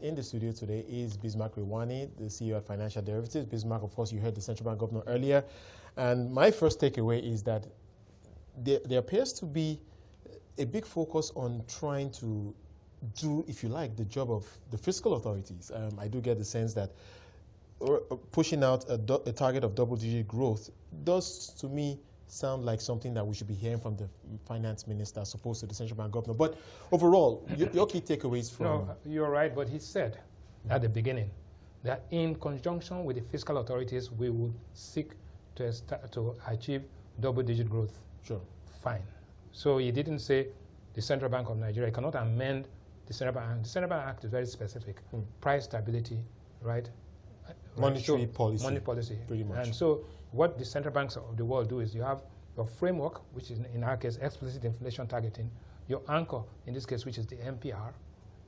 In the studio today is Bismarck Rewane, the CEO at Financial Derivatives. Bismarck, of course, you heard the central bank governor earlier. And my first takeaway is that there appears to be a big focus on trying to do, if you like, the job of the fiscal authorities. I do get the sense that pushing out a target of double-digit growth does, to me, sound like something that we should be hearing from the finance minister as opposed to the central bank governor. But overall, your key takeaways from... No, you're right, but he said at the beginning that in conjunction with the fiscal authorities, we would seek to achieve double-digit growth. Sure. Fine. So he didn't say the Central Bank of Nigeria cannot amend the Central Bank. The Central Bank Act is very specific. Price stability, right? Monetary policy. Money policy. Pretty much. And so what the central banks of the world do is you have your framework, which is in our case explicit inflation targeting, your anchor, in this case, which is the MPR,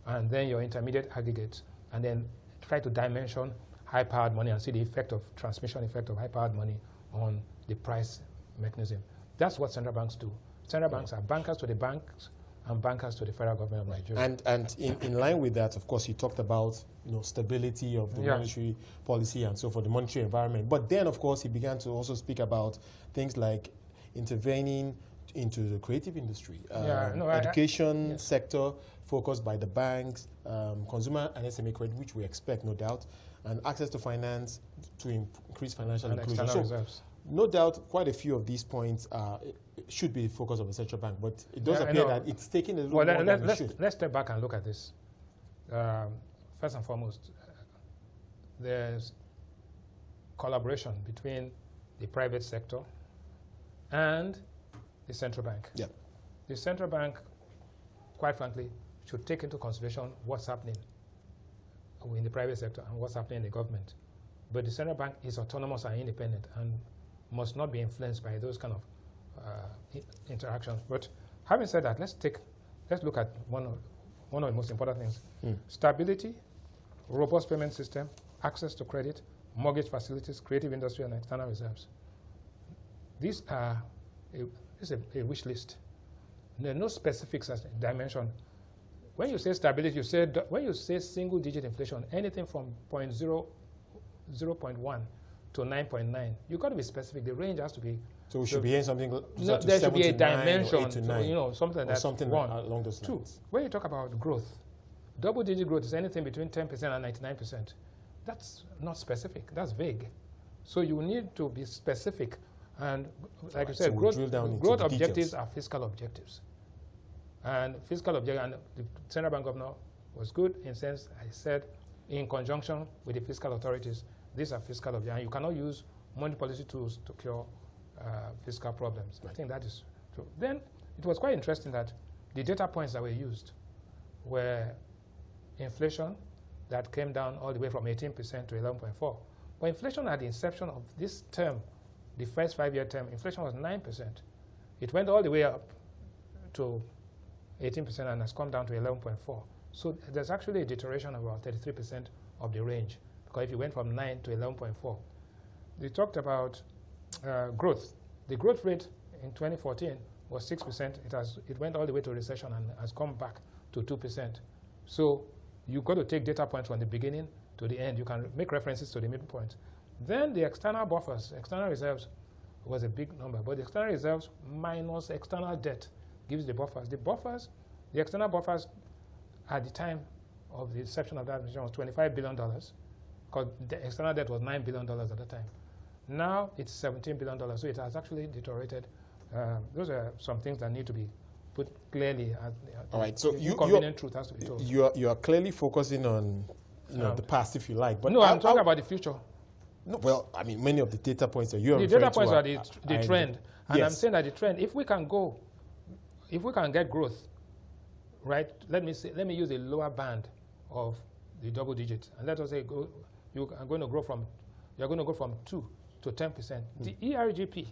and then your intermediate aggregates, and then try to dimension high-powered money and see the effect of transmission effect of high-powered money on the price mechanism. That's what central banks do. Central banks are bankers to the banks and bankers to the federal government of Nigeria. And in line with that, of course, you talked about stability of the monetary policy and so for the monetary environment. But then, of course, he began to also speak about things like intervening into the creative industry, education sector focused by the banks, consumer and SME credit, which we expect, no doubt, and access to finance to increase financial inclusion. So, no doubt, quite a few of these points should be the focus of the central bank, but it does appear that it's taking a little more than it should. Let's step back and look at this. First and foremost, there's collaboration between the private sector and the central bank. Yeah. The central bank, quite frankly, should take into consideration what's happening in the private sector and what's happening in the government. But the central bank is autonomous and independent and must not be influenced by those kind of interactions. But having said that, let's look at one of the most important things. Stability, robust payment system, access to credit, mortgage facilities, creative industry, and external reserves. These are a wish list. There are no specifics as dimension. When you say stability, when you say single-digit inflation, anything from 0.1 to 9.9, you've got to be specific. The range has to be. So we should be hearing something. No, there should be a dimension, something that's something along those lines. 2, when you talk about growth, double-digit growth is anything between 10% and 99%. That's not specific. That's vague. So you need to be specific. And like you said, growth objectives are fiscal objectives. And fiscal objective, and the central bank governor was good in sense, I said, in conjunction with the fiscal authorities, these are fiscal objectives. And you cannot use money policy tools to cure fiscal problems. I think that is true. Then it was quite interesting that the data points that were used were inflation that came down all the way from 18% to 11.4. But inflation at the inception of this term, the first 5-year term, inflation was 9%. It went all the way up to 18% and has come down to 11.4. So there's actually a deterioration of about 33% of the range, because if you went from 9 to 11.4. We talked about growth. The growth rate in 2014 was 6%. It went all the way to recession and has come back to 2%. So you've got to take data points from the beginning to the end. You can make references to the midpoint. Then the external buffers, external reserves was a big number, but the external reserves minus external debt gives the buffers. The external buffers at the time of the inception of that administration was $25 billion, because the external debt was $9 billion at the time. Now it's $17 billion, so it has actually deteriorated. Those are some things that need to be put clearly. All right, so convenient truth has to be told. You are clearly focusing on the past, if you like. But no, I'm talking about the future. No, well, I mean, many of the data points that you are referring to. The data points are the trend. And yes. I'm saying that the trend, if we can get growth, right, let me use a lower band of the double digit. And let us say you're going to grow from 2 to 10%. The ERGP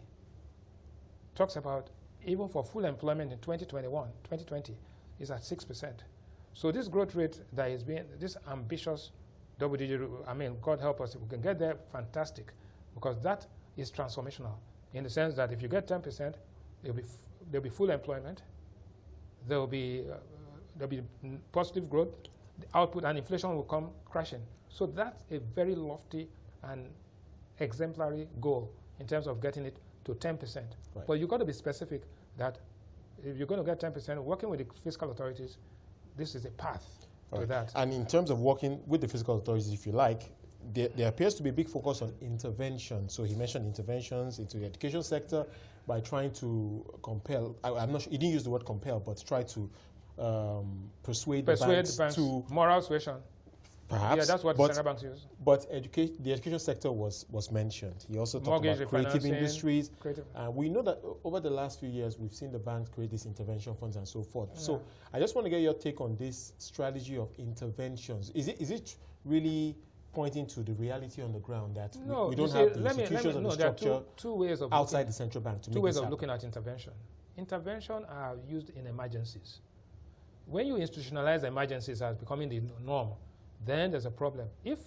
talks about even for full employment in 2020 is at 6%. So this growth rate that is being, this ambitious double-digit, I mean, God help us, if we can get there, fantastic, because that is transformational in the sense that if you get 10%, there'll be full employment, there'll be positive growth, the output and inflation will come crashing. So that's a very lofty and exemplary goal in terms of getting it to 10%. Right. But you've got to be specific that if you're going to get 10%, working with the fiscal authorities, this is a path to that. And in terms of working with the fiscal authorities, if you like, there appears to be a big focus on intervention. So he mentioned interventions into the education sector by trying to compel, I'm not sure, he didn't use the word compel, but try to persuade the banks to... Moral suasion. Perhaps. Yeah, that's what the central banks use. But the education sector was mentioned. He also talked about creative industries. We know that over the last few years, we've seen the banks create these intervention funds and so forth. Yeah. So I just want to get your take on this strategy of interventions. Is it really pointing to the reality on the ground that we don't have the institutions and the structure two ways of outside the central bank to make this happen? Two ways of looking at intervention. Intervention are used in emergencies. When you institutionalize emergencies as becoming the norm, then there's a problem. If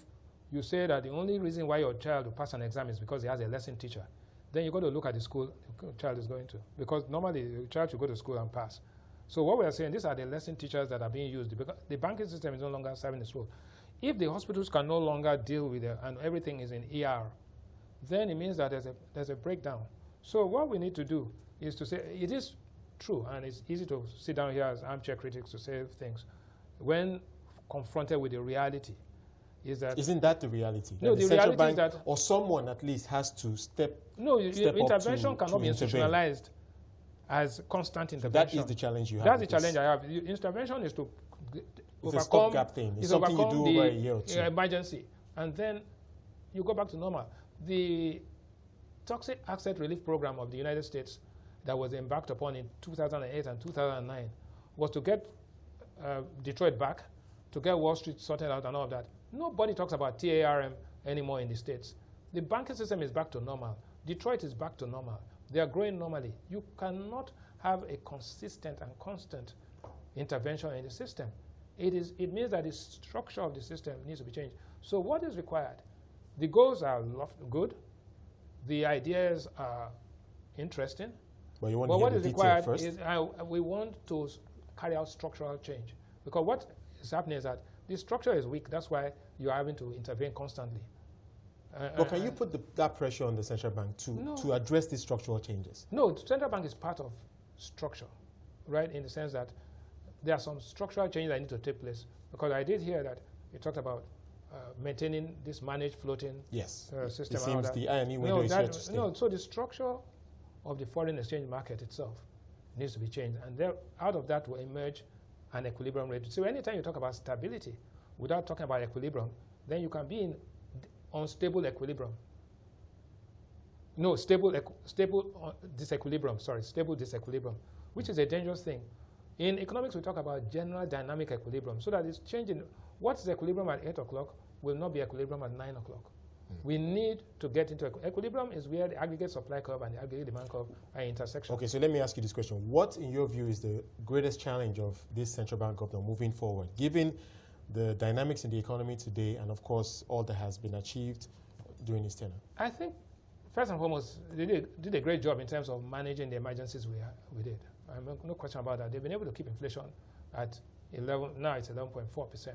you say that the only reason why your child will pass an exam is because he has a lesson teacher, then you've got to look at the school the child is going to. Because normally the child should go to school and pass. So what we are saying, these are the lesson teachers that are being used. Because the banking system is no longer serving its role. If the hospitals can no longer deal with it and everything is in ER, then it means that there's a breakdown. So what we need to do is to say, it is true, and it's easy to sit down here as armchair critics to say things. When confronted with the reality, is that... Isn't that the reality? No, the reality is that... Or someone at least has to step intervention cannot be institutionalized as constant intervention. So that is the challenge you have. That's the challenge I have. Intervention is to it's a stopgap thing. It's something you do over a year or two. Emergency. And then you go back to normal. The Toxic Asset Relief Program of the United States that was embarked upon in 2008 and 2009 was to get Detroit back, to get Wall Street sorted out and all of that. Nobody talks about TARM anymore in the States. The banking system is back to normal. Detroit is back to normal. They are growing normally. You cannot have a consistent and constant intervention in the system. It means that the structure of the system needs to be changed. So what is required? The goals are good. The ideas are interesting. But what is required is we want to carry out structural change. Because what is happening is that the structure is weak. That's why you're having to intervene constantly. But can you put that pressure on the central bank to address these structural changes? No, the central bank is part of structure, right, in the sense that there are some structural changes that need to take place. Because I did hear that you talked about maintaining this managed floating system. It seems the INE window is here to stay. No, so the structure of the foreign exchange market itself needs to be changed. And there, out of that will emerge an equilibrium rate. So anytime you talk about stability without talking about equilibrium, then you can be in unstable equilibrium. No, stable disequilibrium, which is a dangerous thing. In economics, we talk about general dynamic equilibrium, so that it's changing. What's equilibrium at 8 o'clock will not be equilibrium at 9 o'clock. We need to get into equilibrium is where the aggregate supply curve and the aggregate demand curve are intersection. Okay, so let me ask you this question. What, in your view, is the greatest challenge of this central bank governor moving forward, given the dynamics in the economy today and, of course, all that has been achieved during his tenure? I think, first and foremost, they did a great job in terms of managing the emergencies we did. No question about that. They've been able to keep inflation at 11, now it's 11.4%.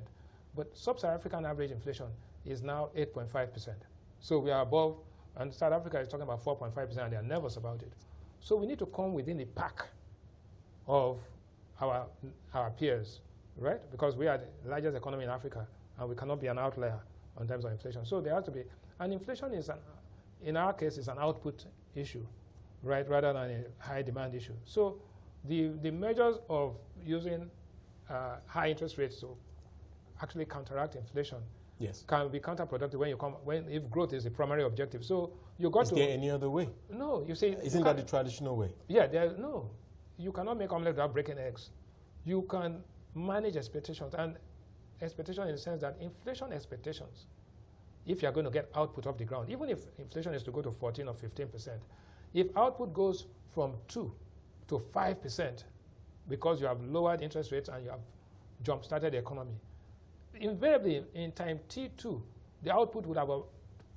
But sub-Saharan African average inflation is now 8.5%. So we are above, and South Africa is talking about 4.5%, and they are nervous about it. So we need to come within the pack of our peers, right? Because we are the largest economy in Africa, and we cannot be an outlier in terms of inflation. So there has to be, and inflation is, in our case, is an output issue, right, rather than a high demand issue. So the measures of using high interest rates to actually counteract inflation can be counterproductive if growth is the primary objective. So you got Is there any other way? No, you see. Isn't that the traditional way? Yeah, no. You cannot make omelette without breaking eggs. You can manage expectations, and expectation in the sense that inflation expectations, if you're going to get output off the ground, even if inflation is to go to 14 or 15%, if output goes from 2 to 5% because you have lowered interest rates and you have jump-started the economy, invariably in time T2, the output would have a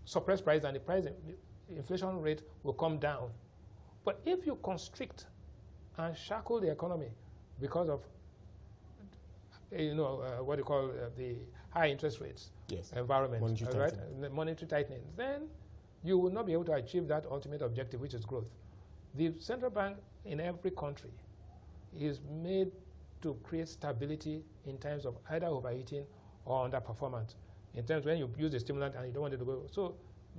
suppressed price and the inflation rate will come down. But if you constrict and shackle the economy because of what you call the high interest rates environment, monetary tightening, then you will not be able to achieve that ultimate objective, which is growth. The central bank in every country is made to create stability in times of either overheating or underperformance, in terms when you use a stimulant and you don't want it to go. So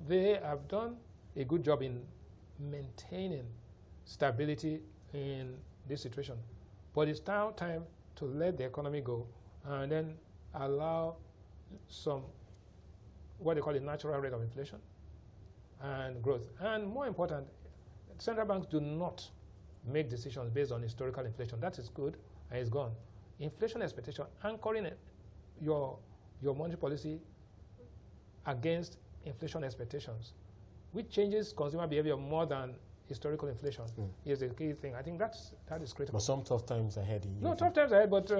they have done a good job in maintaining stability in this situation. But it's now time to let the economy go and then allow some, what they call the natural rate of inflation and growth. And more important, central banks do not make decisions based on historical inflation. That is good and it's gone. Inflation expectation, anchoring your monetary policy against inflation expectations, which changes consumer behavior more than historical inflation, is a key thing. I think that is critical. But some tough times ahead. No, tough times ahead, but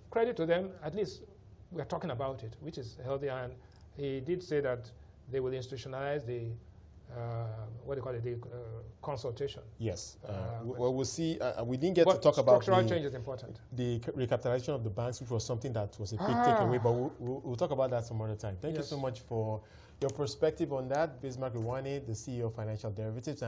credit to them, at least we are talking about it, which is healthy. And he did say that they will institutionalize the what do you call it, the consultation. Yes. Well, we'll see. We didn't get to talk about structural change is important. The recapitalization of the banks, which was something that was a big takeaway, but we'll talk about that some other time. Thank you so much for your perspective on that. Bismarck Rewane, the CEO of Financial Derivatives. And